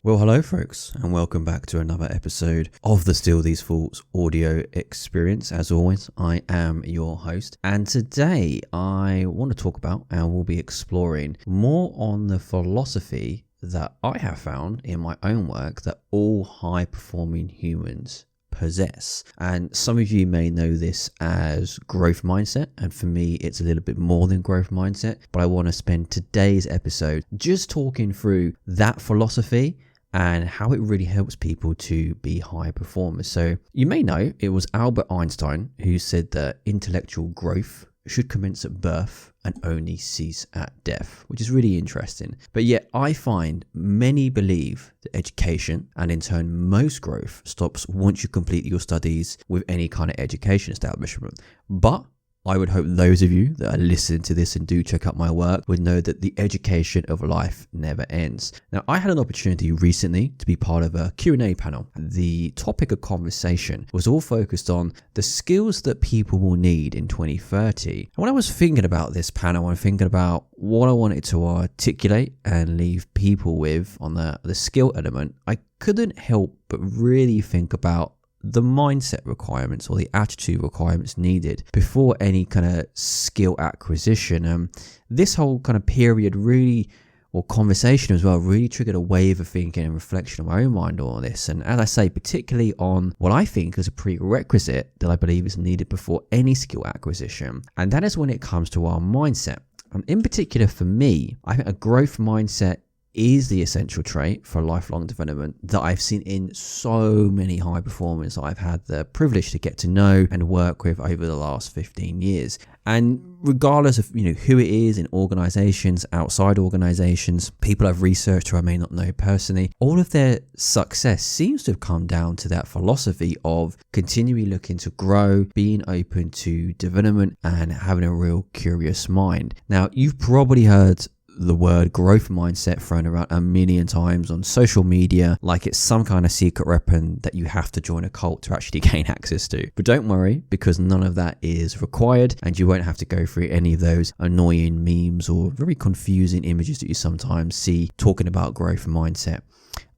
Well, hello folks, and welcome back to another episode of the Still These Thoughts audio experience. As always, I am your host, and today I want to talk about and we'll be exploring more on the philosophy that I have found in my own work that all high-performing humans possess. And some of you may know this as growth mindset, and for me it's a little bit more than growth mindset, but I want to spend today's episode just talking through that philosophy and how it really helps people to be high performers. So you may know it was Albert Einstein who said that intellectual growth should commence at birth and only cease at death, which is really interesting. But yet I find many believe that education, and in turn most growth, stops once you complete your studies with any kind of education establishment. But I would hope those of you that are listening to this and do check out my work would know that the education of life never ends. Now, I had an opportunity recently to be part of a Q&A panel. The topic of conversation was all focused on the skills that people will need in 2030. And when I was thinking about this panel and thinking about what I wanted to articulate and leave people with on the skill element, I couldn't help but really think about the mindset requirements or the attitude requirements needed before any kind of skill acquisition. This whole kind of period really, or conversation as well, really triggered a wave of thinking and reflection of my own mind on this. And as I say, particularly on what I think is a prerequisite that I believe is needed before any skill acquisition. And that is when it comes to our mindset. And in particular for me, I think a growth mindset is the essential trait for lifelong development that I've seen in so many high performers I've had the privilege to get to know and work with over the last 15 years. And regardless of who it is in organizations, outside organizations, people I've researched who I may not know personally, all of their success seems to have come down to that philosophy of continually looking to grow, being open to development, and having a real curious mind. Now, you've probably heard the word growth mindset thrown around a million times on social media like it's some kind of secret weapon that you have to join a cult to actually gain access to. But don't worry, because none of that is required, and you won't have to go through any of those annoying memes or very confusing images that you sometimes see talking about growth mindset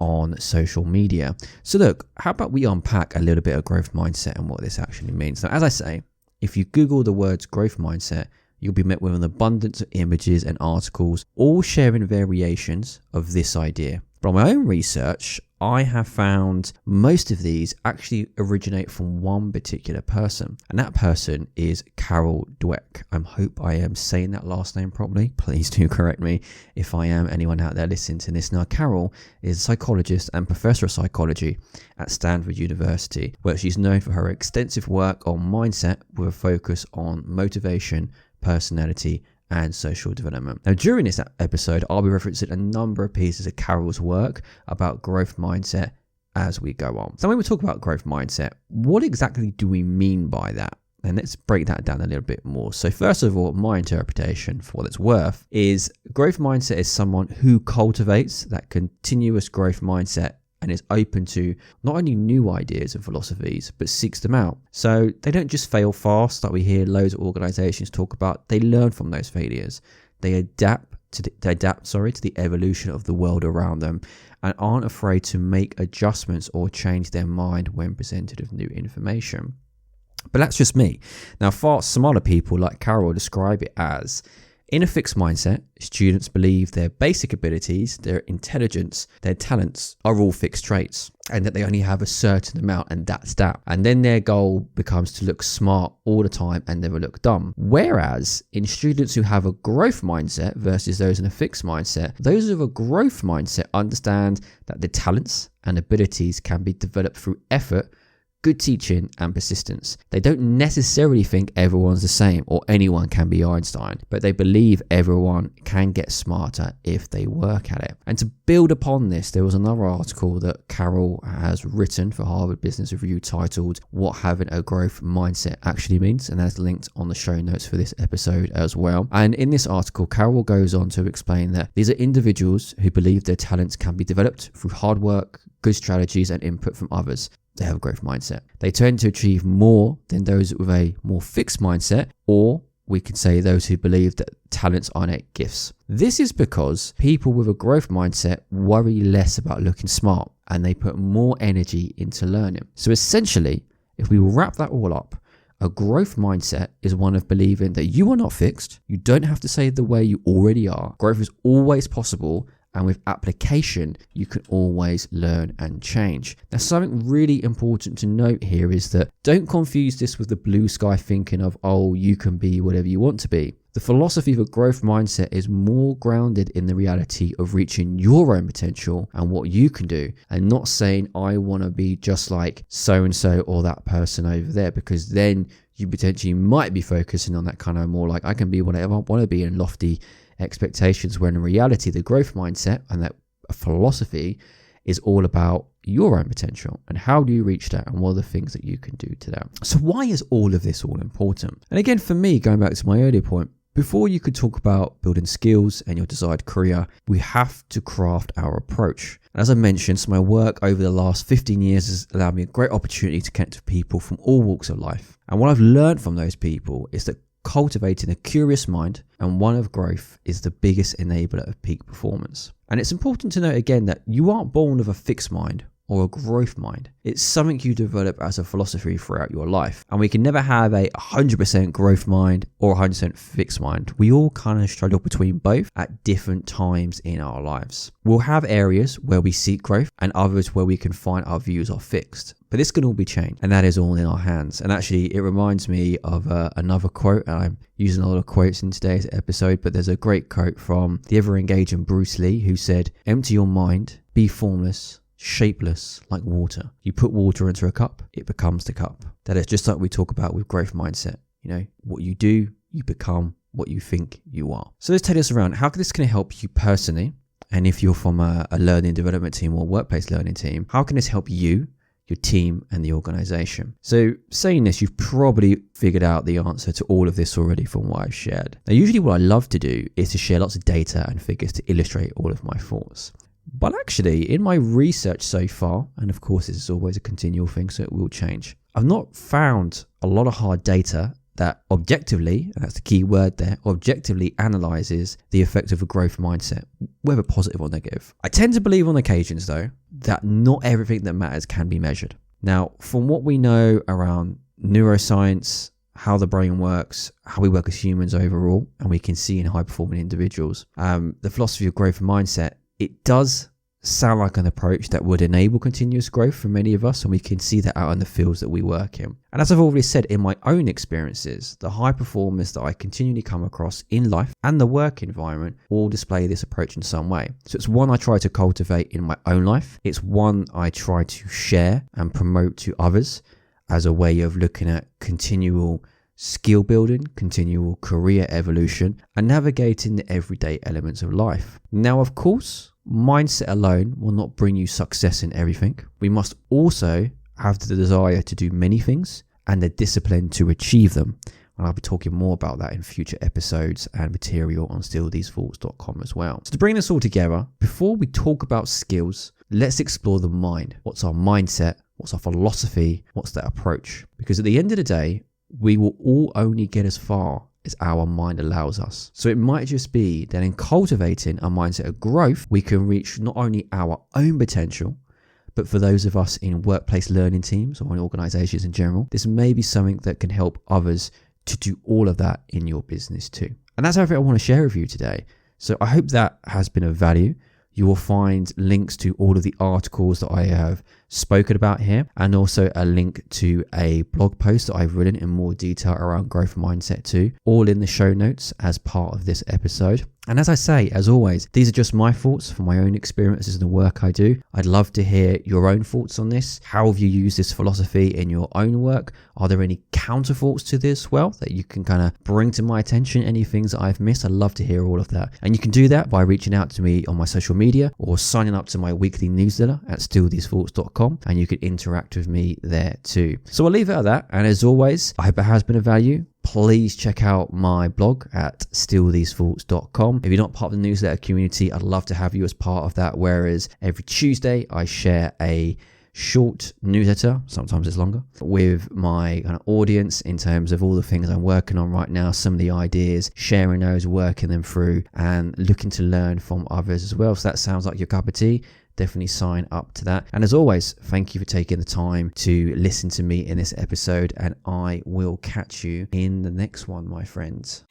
on social media. So look, how about we unpack a little bit of growth mindset and what this actually means. Now, as I say, if you Google the words growth mindset, you'll be met with an abundance of images and articles, all sharing variations of this idea. But on my own research, I have found most of these actually originate from one particular person, and that person is Carol Dweck. I hope I am saying that last name properly. Please do correct me if I am. Anyone out there listening to this. Now, Carol is a psychologist and professor of psychology at Stanford University, where she's known for her extensive work on mindset with a focus on motivation, personality, and social development. Now, during this episode, I'll be referencing a number of pieces of Carol's work about growth mindset as we go on. So when we talk about growth mindset, what exactly do we mean by that? And let's break that down a little bit more. So first of all, my interpretation, for what it's worth, is growth mindset is someone who cultivates that continuous growth mindset and is open to not only new ideas and philosophies, but seeks them out. So they don't just fail fast, like we hear loads of organizations talk about. They learn from those failures. They adapt to the evolution of the world around them, and aren't afraid to make adjustments or change their mind when presented with new information. But that's just me. Now, far some other people like Carol describe it as, in a fixed mindset, students believe their basic abilities, their intelligence, their talents are all fixed traits, and that they only have a certain amount, and that's that. And then their goal becomes to look smart all the time and never look dumb. Whereas in students who have a growth mindset versus those in a fixed mindset, those with a growth mindset understand that their talents and abilities can be developed through effort, good teaching, and persistence. They don't necessarily think everyone's the same or anyone can be Einstein, but they believe everyone can get smarter if they work at it. And to build upon this, there was another article that Carol has written for Harvard Business Review titled "What Having a Growth Mindset Actually Means," and that's linked on the show notes for this episode as well. And in this article, Carol goes on to explain that these are individuals who believe their talents can be developed through hard work, good strategies, and input from others. They have a growth mindset. They tend to achieve more than those with a more fixed mindset, or we can say those who believe that talents are innate gifts. This is because people with a growth mindset worry less about looking smart and they put more energy into learning. So essentially, if we wrap that all up, a growth mindset is one of believing that you are not fixed. You don't have to stay the way you already are. Growth is always possible. And with application, you can always learn and change. Now, something really important to note here is that don't confuse this with the blue sky thinking of, oh, you can be whatever you want to be. The philosophy of a growth mindset is more grounded in the reality of reaching your own potential and what you can do, and not saying, I want to be just like so-and-so or that person over there, because then you potentially might be focusing on that kind of more like, I can be whatever I want to be in lofty expectations, when in reality the growth mindset and that philosophy is all about your own potential and how do you reach that and what are the things that you can do to that. So why is all of this all important? And again, for me, going back to my earlier point, before you could talk about building skills and your desired career, we have to craft our approach. As I mentioned, so my work over the last 15 years has allowed me a great opportunity to connect with people from all walks of life. And what I've learned from those people is that cultivating a curious mind and one of growth is the biggest enabler of peak performance. And it's important to note again that you aren't born with a fixed mind or a growth mind. It's something you develop as a philosophy throughout your life. And we can never have a 100% growth mind or 100% fixed mind. We all kind of struggle between both at different times in our lives. We'll have areas where we seek growth and others where we can find our views are fixed. But this can all be changed, and that is all in our hands. And actually, it reminds me of another quote, and I'm using a lot of quotes in today's episode, but there's a great quote from the ever-engaging Bruce Lee, who said, empty your mind, be formless, shapeless like water. You put water into a cup, it becomes the cup. That is just like we talk about with growth mindset. You know, what you do, you become what you think you are. So let's take this around. How this can help you personally? And if you're from a learning development team or workplace learning team, how can this help you, your team, and the organization? So saying this, you've probably figured out the answer to all of this already from what I've shared. Now, usually what I love to do is to share lots of data and figures to illustrate all of my thoughts. But actually, in my research so far, and of course this is always a continual thing, so it will change, I've not found a lot of hard data that objectively, and that's the key word there, objectively analyzes the effect of a growth mindset, whether positive or negative. I tend to believe on occasions, though, that not everything that matters can be measured. Now, from what we know around neuroscience, how the brain works, how we work as humans overall, and we can see in high-performing individuals, the philosophy of growth mindset, it does sound like an approach that would enable continuous growth for many of us, and we can see that out in the fields that we work in. And as I've already said, in my own experiences, the high performers that I continually come across in life and the work environment all display this approach in some way. So it's one I try to cultivate in my own life. It's one I try to share and promote to others as a way of looking at continual skill building, continual career evolution, and navigating the everyday elements of life. Now, of course, mindset alone will not bring you success in everything. We must also have the desire to do many things and the discipline to achieve them. And I'll be talking more about that in future episodes and material on stillthesethoughts.com as well. So to bring this all together, before we talk about skills, let's explore the mind. What's our mindset? What's our philosophy? What's that approach? Because at the end of the day, we will all only get as far as our mind allows us. So it might just be that in cultivating a mindset of growth, we can reach not only our own potential, but for those of us in workplace learning teams or in organizations in general, this may be something that can help others to do all of that in your business too. And that's everything I want to share with you today. So I hope that has been of value. You will find links to all of the articles that I have spoken about here, and also a link to a blog post that I've written in more detail around growth mindset too, all in the show notes as part of this episode. And as I say, as always, these are just my thoughts from my own experiences and the work I do. I'd love to hear your own thoughts on this. How have you used this philosophy in your own work? Are there any counter thoughts to this that you can kind of bring to my attention? Any things that I've missed? I'd love to hear all of that. And you can do that by reaching out to me on my social media or signing up to my weekly newsletter at stillthesethoughts.com, and you can interact with me there too. So I'll leave it at that. And as always, I hope it has been of value. Please check out my blog at stillthesethoughts.com. If you're not part of the newsletter community, I'd love to have you as part of that. Whereas every Tuesday, I share a short newsletter, sometimes it's longer, with my kind of audience in terms of all the things I'm working on right now, some of the ideas, sharing those, working them through, and looking to learn from others as well. So that sounds like your cup of tea. Definitely sign up to that. And as always, thank you for taking the time to listen to me in this episode, and I will catch you in the next one, my friends.